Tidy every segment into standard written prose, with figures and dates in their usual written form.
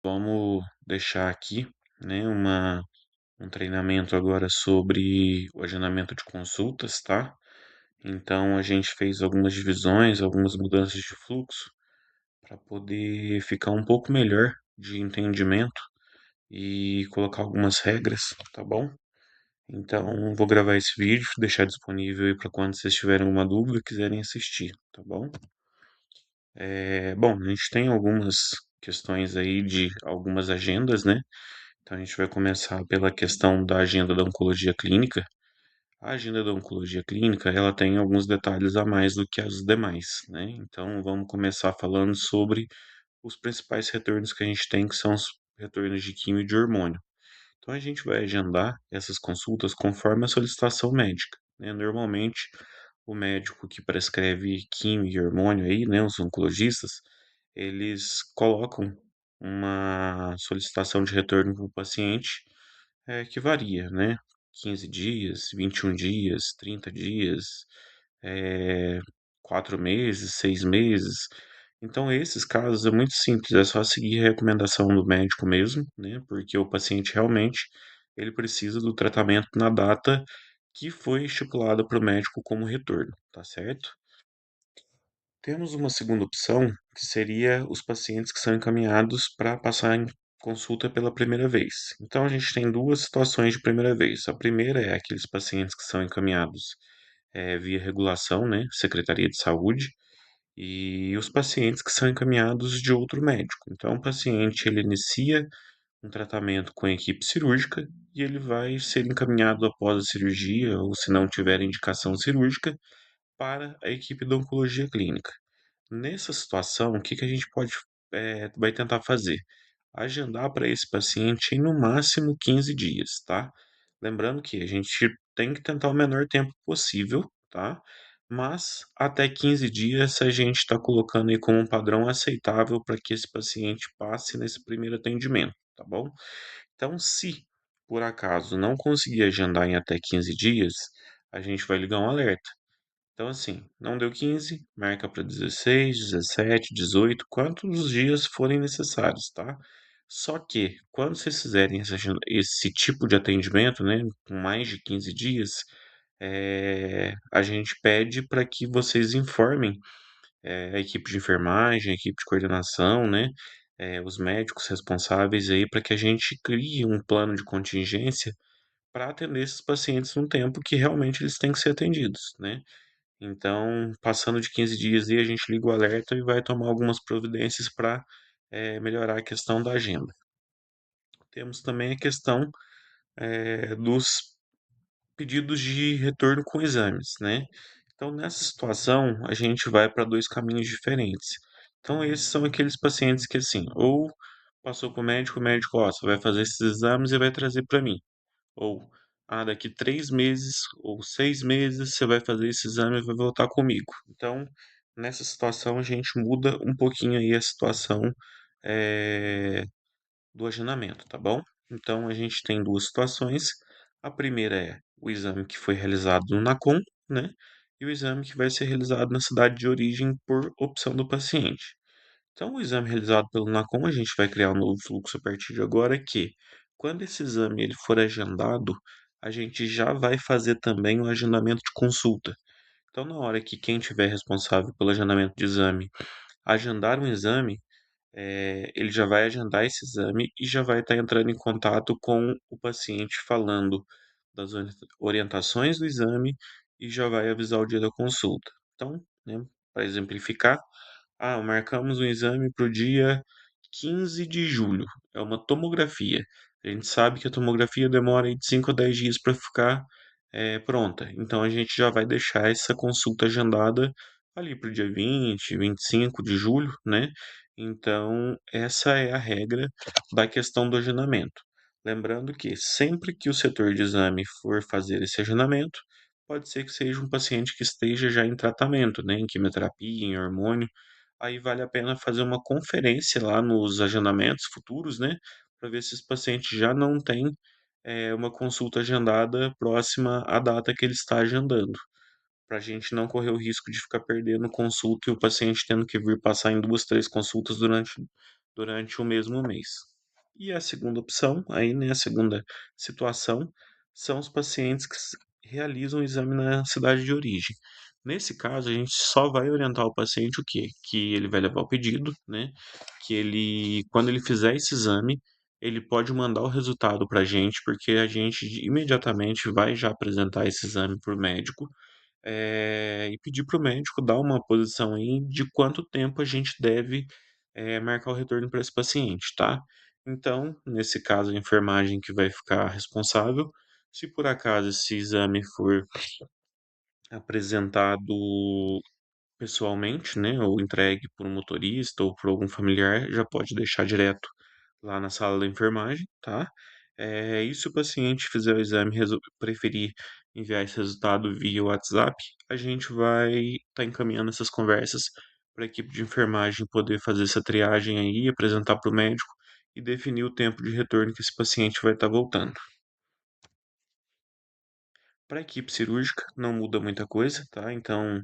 Vamos deixar aqui, né, um treinamento agora sobre o agendamento de consultas, tá? Então a gente fez algumas divisões, algumas mudanças de fluxo para poder ficar um pouco melhor de entendimento e colocar algumas regras, tá bom? Então vou gravar esse vídeo, deixar disponível aí para quando vocês tiverem alguma dúvida e quiserem assistir, tá bom? Bom, a gente tem algumas questões aí de algumas agendas, né? Então a gente vai começar pela questão da agenda da oncologia clínica. A agenda da oncologia clínica, ela tem alguns detalhes a mais do que as demais, né? Então vamos começar falando sobre os principais retornos que a gente tem, que são os retornos de quimio e de hormônio. Então a gente vai agendar essas consultas conforme a solicitação médica, né? Normalmente o médico que prescreve quimio e hormônio aí, né, os oncologistas, eles colocam uma solicitação de retorno para o paciente que varia, né? 15 dias, 21 dias, 30 dias, eh, 4 meses, 6 meses. Então, esses casos é muito simples, é só seguir a recomendação do médico mesmo, né? Porque o paciente realmente ele precisa do tratamento na data que foi estipulada para o médico como retorno, tá certo? Temos uma segunda opção, que seria os pacientes que são encaminhados para passar em consulta pela primeira vez. Então, a gente tem duas situações de primeira vez. A primeira é aqueles pacientes que são encaminhados via regulação, né, Secretaria de Saúde, e os pacientes que são encaminhados de outro médico. Então, o paciente ele inicia um tratamento com a equipe cirúrgica e ele vai ser encaminhado após a cirurgia, ou se não tiver indicação cirúrgica, para a equipe da oncologia clínica. Nessa situação, o que que a gente vai tentar fazer? Agendar para esse paciente em no máximo 15 dias, tá? Lembrando que a gente tem que tentar o menor tempo possível, tá? Mas até 15 dias a gente está colocando aí como um padrão aceitável para que esse paciente passe nesse primeiro atendimento, tá bom? Então, se por acaso não conseguir agendar em até 15 dias, a gente vai ligar um alerta. Então, assim, não deu 15, marca para 16, 17, 18, quantos dias forem necessários, tá? Só que, quando vocês fizerem esse tipo de atendimento, né, com mais de 15 dias, a gente pede para que vocês informem a equipe de enfermagem, a equipe de coordenação, né, os médicos responsáveis aí, para que a gente crie um plano de contingência para atender esses pacientes no tempo que realmente eles têm que ser atendidos, né? Então, passando de 15 dias aí, a gente liga o alerta e vai tomar algumas providências para melhorar a questão da agenda. Temos também a questão dos pedidos de retorno com exames, né? Então, nessa situação, a gente vai para dois caminhos diferentes. Então, esses são aqueles pacientes que, assim, ou passou para o médico, ó, você vai fazer esses exames e vai trazer para mim. Ou, daqui 3 meses ou 6 meses você vai fazer esse exame e vai voltar comigo. Então, nessa situação, a gente muda um pouquinho aí a situação eh, do agendamento, tá bom? Então, a gente tem duas situações. A primeira é o exame que foi realizado no NACOM, né? E o exame que vai ser realizado na cidade de origem por opção do paciente. Então, o exame realizado pelo NACOM, a gente vai criar um novo fluxo a partir de agora, que quando esse exame ele for agendado, a gente já vai fazer também o agendamento de consulta. Então, na hora que quem tiver responsável pelo agendamento de exame agendar um exame, ele já vai agendar esse exame e já vai estar entrando em contato com o paciente falando das orientações do exame e já vai avisar o dia da consulta. Então, né, para exemplificar, marcamos um exame para o dia 15 de julho. É uma tomografia. A gente sabe que a tomografia demora aí de 5 a 10 dias para ficar pronta. Então a gente já vai deixar essa consulta agendada ali para o dia 20, 25 de julho, né? Então, essa é a regra da questão do agendamento. Lembrando que sempre que o setor de exame for fazer esse agendamento, pode ser que seja um paciente que esteja já em tratamento, né, em quimioterapia, em hormônio, aí vale a pena fazer uma conferência lá nos agendamentos futuros, né, para ver se esse paciente já não tem uma consulta agendada próxima à data que ele está agendando, para a gente não correr o risco de ficar perdendo consulta e o paciente tendo que vir passar em duas, três consultas durante o mesmo mês. E a segunda opção, aí, né, a segunda situação, são os pacientes que realizam o exame na cidade de origem. Nesse caso, a gente só vai orientar o paciente o quê? Que ele vai levar o pedido, né? Que ele, quando ele fizer esse exame, ele pode mandar o resultado para a gente, porque a gente imediatamente vai já apresentar esse exame para o médico, e pedir para o médico dar uma posição aí de quanto tempo a gente deve, marcar o retorno para esse paciente, tá? Então, nesse caso, a enfermagem que vai ficar responsável. Se por acaso esse exame for apresentado pessoalmente, né, ou entregue por um motorista ou por algum familiar, já pode deixar direto lá na sala da enfermagem, tá? E se o paciente fizer o exame e preferir enviar esse resultado via WhatsApp, a gente vai estar encaminhando essas conversas para a equipe de enfermagem poder fazer essa triagem aí, apresentar para o médico e definir o tempo de retorno que esse paciente vai estar voltando. Para a equipe cirúrgica não muda muita coisa, tá? Então,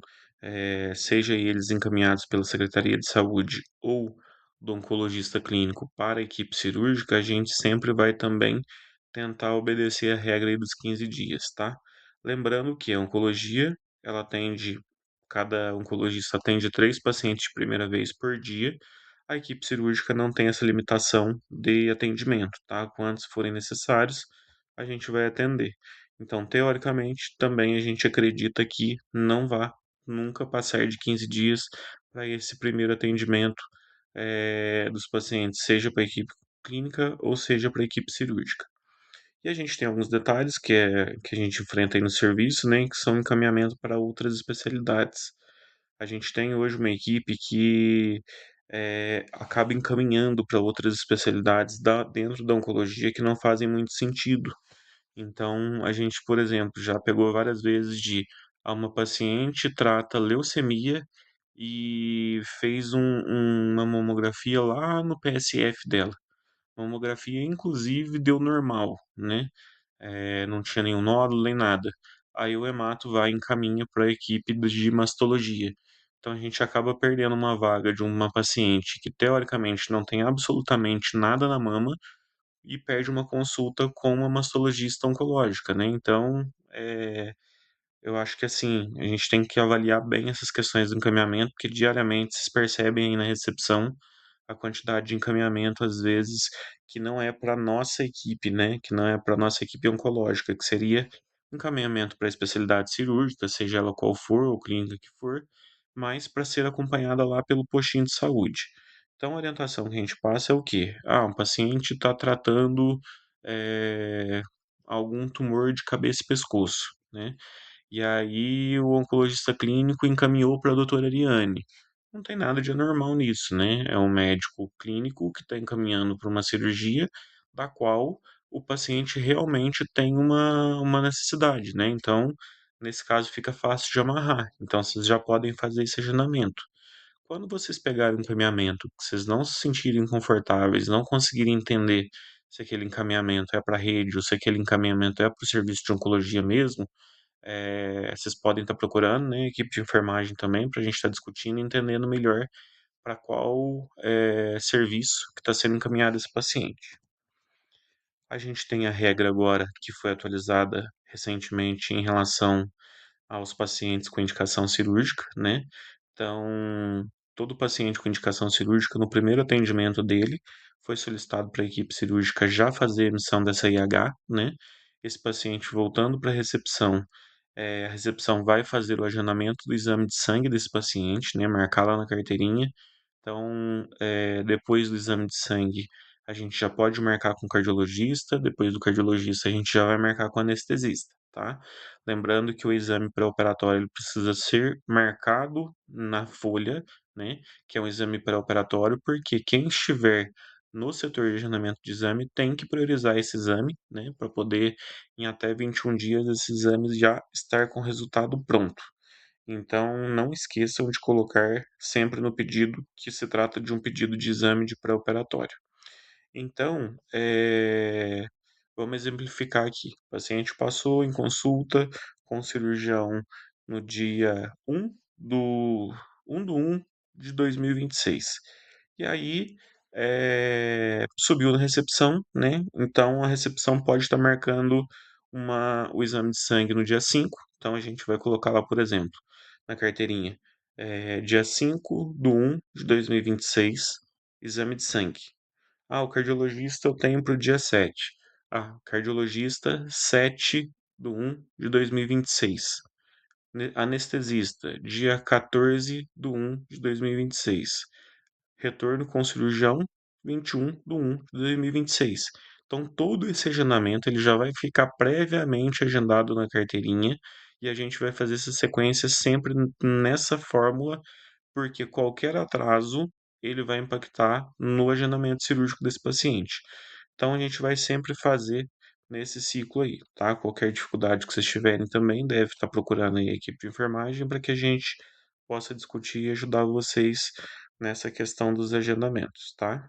seja eles encaminhados pela Secretaria de Saúde ou do oncologista clínico para a equipe cirúrgica, a gente sempre vai também tentar obedecer a regra aí dos 15 dias, tá? Lembrando que a oncologia, ela atende, cada oncologista atende 3 pacientes de primeira vez por dia. A equipe cirúrgica não tem essa limitação de atendimento, tá? Quantos forem necessários, a gente vai atender. Então, teoricamente, também a gente acredita que não vá nunca passar de 15 dias para esse primeiro atendimento, dos pacientes, seja para a equipe clínica ou seja para a equipe cirúrgica. E a gente tem alguns detalhes que a gente enfrenta aí no serviço, né, que são encaminhamento para outras especialidades. A gente tem hoje uma equipe que, acaba encaminhando para outras especialidades dentro da oncologia que não fazem muito sentido. Então, a gente, por exemplo, já pegou várias vezes de uma paciente trata leucemia e fez uma mamografia lá no PSF dela. Mamografia, inclusive, deu normal, né? Não tinha nenhum nódulo nem nada. Aí o hemato vai e encaminha para a equipe de mastologia. Então a gente acaba perdendo uma vaga de uma paciente que teoricamente não tem absolutamente nada na mama e perde uma consulta com uma mastologista oncológica, né? Então, eu acho que assim, a gente tem que avaliar bem essas questões do encaminhamento, porque diariamente se percebem aí na recepção a quantidade de encaminhamento, às vezes, que não é para nossa equipe, né? Que não é para nossa equipe oncológica, que seria encaminhamento para especialidade cirúrgica, seja ela qual for, ou clínica que for, mas para ser acompanhada lá pelo postinho de saúde. Então, a orientação que a gente passa é o quê? Um paciente está tratando eh, algum tumor de cabeça e pescoço, né? E aí o oncologista clínico encaminhou para a doutora Ariane. Não tem nada de anormal nisso, né? É um médico clínico que está encaminhando para uma cirurgia da qual o paciente realmente tem uma necessidade, né? Então, nesse caso, fica fácil de amarrar. Então, vocês já podem fazer esse agendamento. Quando vocês pegarem um encaminhamento que vocês não se sentirem confortáveis, não conseguirem entender se aquele encaminhamento é para rede ou se aquele encaminhamento é para o serviço de oncologia mesmo, vocês podem estar procurando, né, equipe de enfermagem também, para a gente estar discutindo e entendendo melhor para qual serviço que está sendo encaminhado esse paciente. A gente tem a regra agora que foi atualizada recentemente em relação aos pacientes com indicação cirúrgica, né? Então, todo paciente com indicação cirúrgica, no primeiro atendimento dele, foi solicitado para a equipe cirúrgica já fazer a emissão dessa IH, né? Esse paciente voltando para a recepção vai fazer o agendamento do exame de sangue desse paciente, né? Marcar lá na carteirinha. Então, depois do exame de sangue, a gente já pode marcar com o cardiologista, depois do cardiologista, a gente já vai marcar com o anestesista, tá? Lembrando que o exame pré-operatório ele precisa ser marcado na folha, né? Que é um exame pré-operatório, porque quem estiver no setor de agendamento de exame tem que priorizar esse exame, né? Para poder, em até 21 dias, esse exame já estar com o resultado pronto. Então, não esqueçam de colocar sempre no pedido que se trata de um pedido de exame de pré-operatório. Então, vamos exemplificar aqui. O paciente passou em consulta com o cirurgião no dia 1 do 1 de 1 de 2026. E aí, subiu na recepção, né? Então a recepção pode estar marcando o exame de sangue no dia 5. Então a gente vai colocar lá, por exemplo, na carteirinha, dia 5/1/2026, exame de sangue. Ah, o cardiologista eu tenho para o dia 7. Ah, cardiologista 7/1/2026. Anestesista, dia 14/1/2026. Retorno com cirurgião 21/1/2026. Então, todo esse agendamento ele já vai ficar previamente agendado na carteirinha e a gente vai fazer essa sequência sempre nessa fórmula, porque qualquer atraso ele vai impactar no agendamento cirúrgico desse paciente. Então, a gente vai sempre fazer nesse ciclo aí, tá? Qualquer dificuldade que vocês tiverem também deve estar procurando aí a equipe de enfermagem para que a gente possa discutir e ajudar vocês nessa questão dos agendamentos, tá?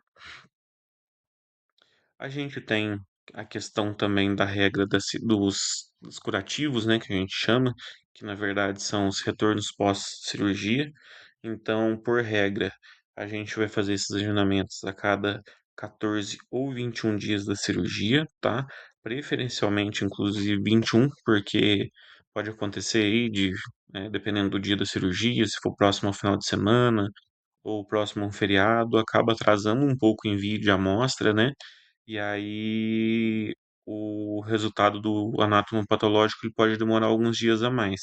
A gente tem a questão também da regra dos curativos, né, que a gente chama, que na verdade são os retornos pós-cirurgia. Então, por regra, a gente vai fazer esses agendamentos a cada 14 ou 21 dias da cirurgia, tá? Preferencialmente, inclusive 21, porque pode acontecer aí dependendo do dia da cirurgia, se for próximo ao final de semana, ou próximo a um feriado, acaba atrasando um pouco o envio de amostra, né? E aí o resultado do anátomo-patológico ele pode demorar alguns dias a mais.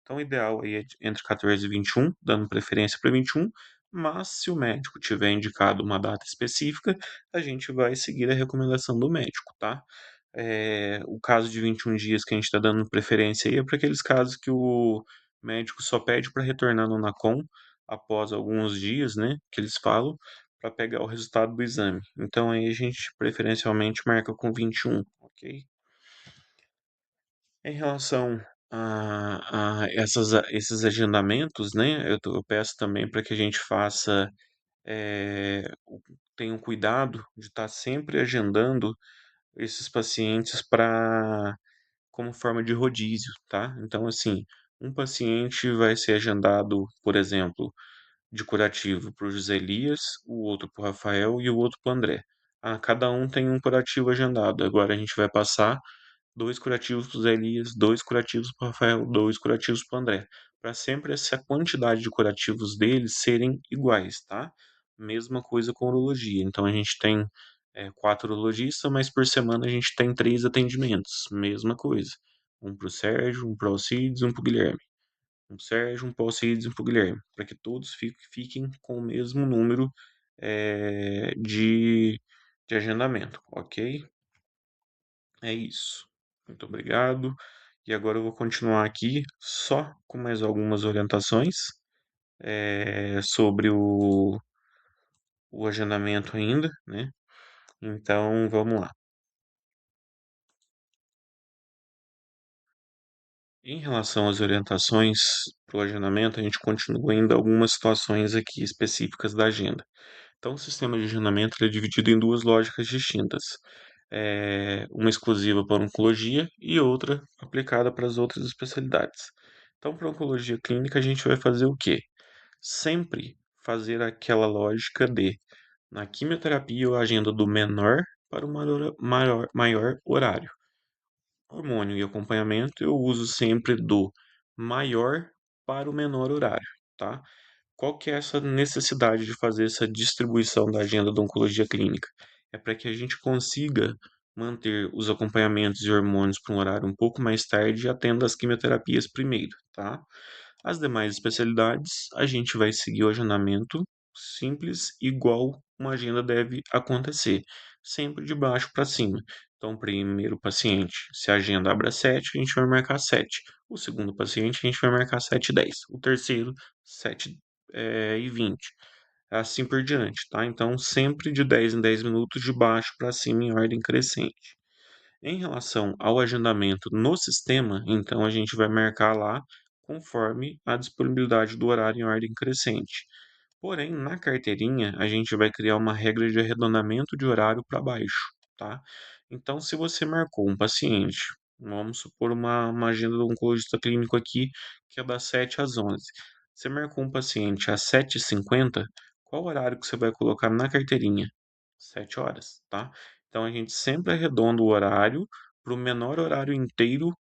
Então, o ideal aí é entre 14 e 21, dando preferência para 21, mas se o médico tiver indicado uma data específica, a gente vai seguir a recomendação do médico, tá? O caso de 21 dias que a gente está dando preferência aí é para aqueles casos que o médico só pede para retornar no NACOM após alguns dias, né, que eles falam, para pegar o resultado do exame. Então aí a gente preferencialmente marca com 21, ok? Em relação a esses agendamentos, né, eu peço também para que a gente faça, tenha um cuidado de estar sempre agendando esses pacientes para como forma de rodízio, tá? Então, assim, um paciente vai ser agendado, por exemplo, de curativo para o José Elias, o outro para o Rafael e o outro para o André. Ah, cada um tem um curativo agendado. Agora a gente vai passar dois curativos para o José Elias, dois curativos para o Rafael, dois curativos para o André. Para sempre essa quantidade de curativos deles serem iguais, tá? Mesma coisa com urologia. Então a gente tem quatro urologistas, mas por semana a gente tem três atendimentos. Mesma coisa. Um para o Sérgio, um para o Alcides, um para o Guilherme, um Sérgio, um Paul Cides e um pro Guilherme, para que todos fiquem com o mesmo número de agendamento, ok? É isso. Muito obrigado. E agora eu vou continuar aqui só com mais algumas orientações sobre o agendamento ainda, né? Então vamos lá. Em relação às orientações para o agendamento, a gente continua ainda algumas situações aqui específicas da agenda. Então, o sistema de agendamento ele é dividido em duas lógicas distintas. Uma exclusiva para oncologia e outra aplicada para as outras especialidades. Então, para oncologia clínica, a gente vai fazer o quê? Sempre fazer aquela lógica de, na quimioterapia, eu agendo do menor para o maior horário. Hormônio e acompanhamento, eu uso sempre do maior para o menor horário, tá? Qual que é essa necessidade de fazer essa distribuição da agenda da oncologia clínica? É para que a gente consiga manter os acompanhamentos e hormônios para um horário um pouco mais tarde e atenda as quimioterapias primeiro, tá? As demais especialidades, a gente vai seguir o agendamento simples, igual uma agenda deve acontecer, sempre de baixo para cima. Então, o primeiro paciente, se a agenda abre às 7, a gente vai marcar 7. O segundo paciente, a gente vai marcar 7:10. O terceiro, 7:20. Assim por diante, tá? Então, sempre de 10 em 10 minutos, de baixo para cima, em ordem crescente. Em relação ao agendamento no sistema, então a gente vai marcar lá conforme a disponibilidade do horário em ordem crescente. Porém, na carteirinha, a gente vai criar uma regra de arredondamento de horário para baixo, tá? Então, se você marcou um paciente, vamos supor uma agenda do oncologista clínico aqui, que é das 7 às 11. Você marcou um paciente às 7h50, qual horário que você vai colocar na carteirinha? 7 horas, tá? Então a gente sempre arredonda o horário para o menor horário inteiro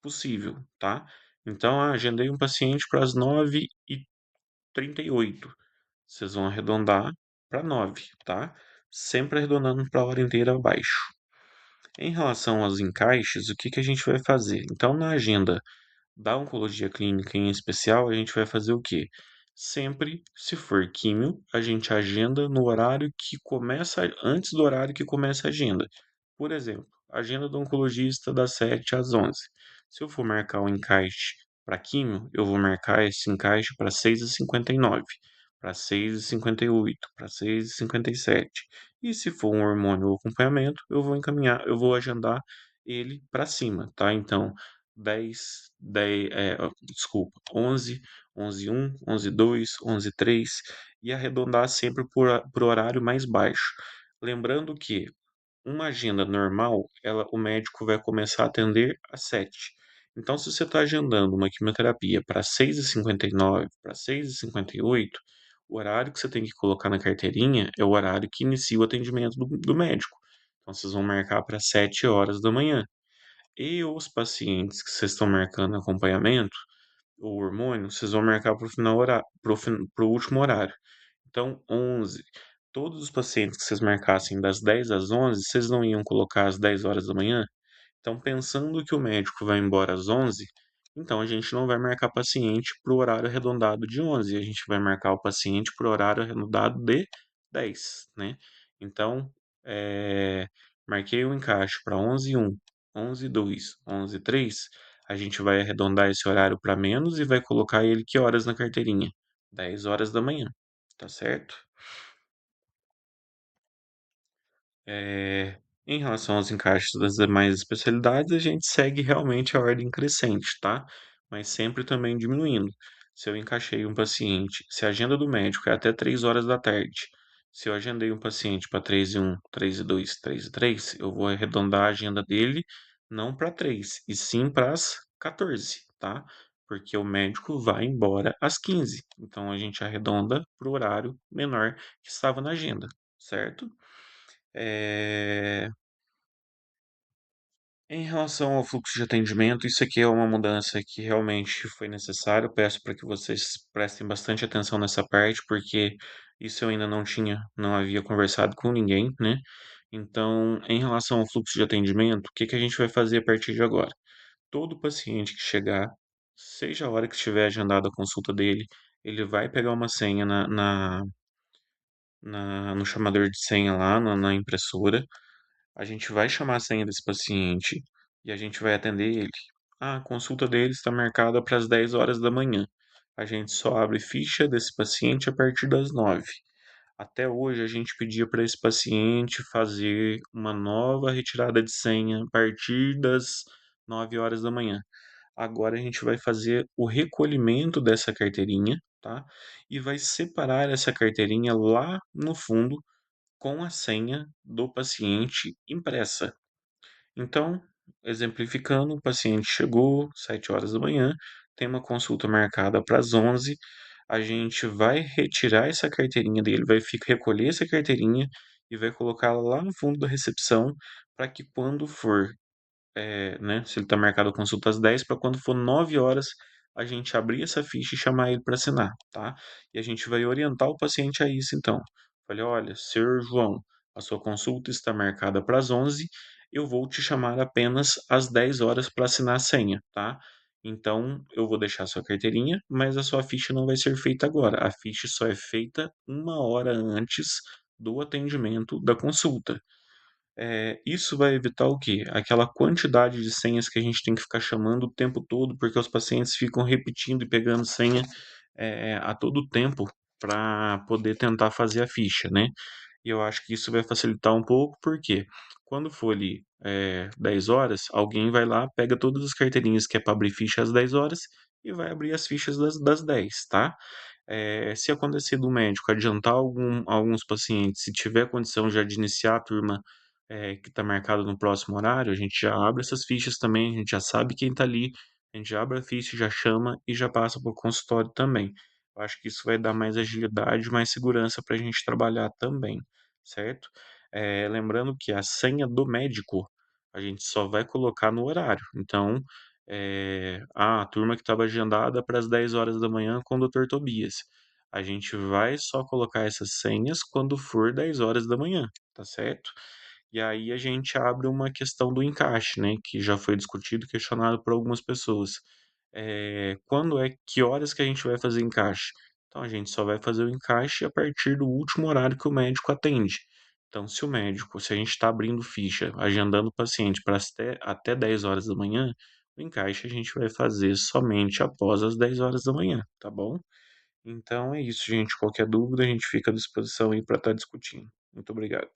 possível, tá? Então, agendei um paciente para as 9h38. Vocês vão arredondar para 9, tá? Sempre arredondando para a hora inteira abaixo. Em relação aos encaixes, o que que a gente vai fazer? Então, na agenda da oncologia clínica em especial, a gente vai fazer o quê? Sempre, se for químio, a gente agenda no horário que começa, antes do horário que começa a agenda. Por exemplo, a agenda do oncologista das 7 às 11. Se eu for marcar um encaixe para químio, eu vou marcar esse encaixe para 6h59, para 6h58, para 6h57. E se for um hormônio ou acompanhamento, eu vou encaminhar, eu vou agendar ele para cima, tá? Então, 10, desculpa, 11, 11h01, 11h02, 11h03 e arredondar sempre para o horário mais baixo. Lembrando que uma agenda normal, o médico vai começar a atender às 7. Então, se você está agendando uma quimioterapia para 6h59, para 6h58, o horário que você tem que colocar na carteirinha é o horário que inicia o atendimento do médico. Então, vocês vão marcar para 7 horas da manhã. E os pacientes que vocês estão marcando acompanhamento, o hormônio, vocês vão marcar para o final horário, para o último horário. Então, 11. Todos os pacientes que vocês marcassem das 10 às 11, vocês não iam colocar às 10 horas da manhã? Então, pensando que o médico vai embora às 11, então a gente não vai marcar paciente para o horário arredondado de 11, a gente vai marcar o paciente para o horário arredondado de 10, né? Então, marquei o encaixe para 11h01, 11h02, 11h03, a gente vai arredondar esse horário para menos e vai colocar ele que horas na carteirinha? 10 horas da manhã, tá certo? Em relação aos encaixes das demais especialidades, a gente segue realmente a ordem crescente, tá? Mas sempre também diminuindo. Se eu encaixei um paciente, se a agenda do médico é até 3 horas da tarde, se eu agendei um paciente para 3h01, 3h02, 3h03, eu vou arredondar a agenda dele não para 3, e sim para as 14, tá? Porque o médico vai embora às 15. Então a gente arredonda para o horário menor que estava na agenda, certo? Eh, Em relação ao fluxo de atendimento, isso aqui é uma mudança que realmente foi necessária. Eu peço para que vocês prestem bastante atenção nessa parte, porque isso eu ainda não havia conversado com ninguém, né? Então, em relação ao fluxo de atendimento, o que que a gente vai fazer a partir de agora? Todo paciente que chegar, seja a hora que estiver agendada a consulta dele, ele vai pegar uma senha no chamador de senha lá, na impressora. A gente vai chamar a senha desse paciente e a gente vai atender ele. Ah, a consulta dele está marcada para as 10 horas da manhã. A gente só abre ficha desse paciente a partir das 9. Até hoje a gente pedia para esse paciente fazer uma nova retirada de senha a partir das 9 horas da manhã. Agora a gente vai fazer o recolhimento dessa carteirinha, tá? E vai separar essa carteirinha lá no fundo com a senha do paciente impressa. Então, exemplificando, o paciente chegou 7 horas da manhã, tem uma consulta marcada para as 11, a gente vai retirar essa carteirinha dele, recolher essa carteirinha e vai colocá-la lá no fundo da recepção para que quando for né, se ele está marcado a consulta às 10, para quando for 9 horas, a gente abrir essa ficha e chamar ele para assinar, tá? E a gente vai orientar o paciente a isso, então. Falei, olha, senhor João, a sua consulta está marcada para as 11, eu vou te chamar apenas às 10 horas para assinar a senha, tá? Então, eu vou deixar a sua carteirinha, mas a sua ficha não vai ser feita agora. A ficha só é feita 1 hora antes do atendimento da consulta. Isso vai evitar o quê? Aquela quantidade de senhas que a gente tem que ficar chamando o tempo todo, porque os pacientes ficam repetindo e pegando senha, a todo tempo para poder tentar fazer a ficha, né? E eu acho que isso vai facilitar um pouco, porque quando for ali 10 horas, alguém vai lá, pega todas as carteirinhas que é para abrir ficha às 10 horas e vai abrir as fichas das 10, tá? Se acontecer do médico adiantar alguns pacientes, se tiver condição já de iniciar a turma que está marcada no próximo horário, a gente já abre essas fichas também, a gente já sabe quem está ali, a gente já abre a ficha, já chama e já passa para o consultório também. Eu acho que isso vai dar mais agilidade, mais segurança para a gente trabalhar também. certo? Lembrando que a senha do médico, a gente só vai colocar no horário. Então, a turma que estava agendada para as 10 horas da manhã com o doutor Tobias. A gente vai só colocar essas senhas quando for 10 horas da manhã, tá certo? E aí a gente abre uma questão do encaixe, né, que já foi discutido e questionado por algumas pessoas. Que horas que a gente vai fazer encaixe? Então a gente só vai fazer o encaixe a partir do último horário que o médico atende. Então, se a gente está abrindo ficha, agendando o paciente para até 10 horas da manhã, o encaixe a gente vai fazer somente após as 10 horas da manhã, tá bom? Então é isso, gente. Qualquer dúvida, a gente fica à disposição aí para estar discutindo. Muito obrigado.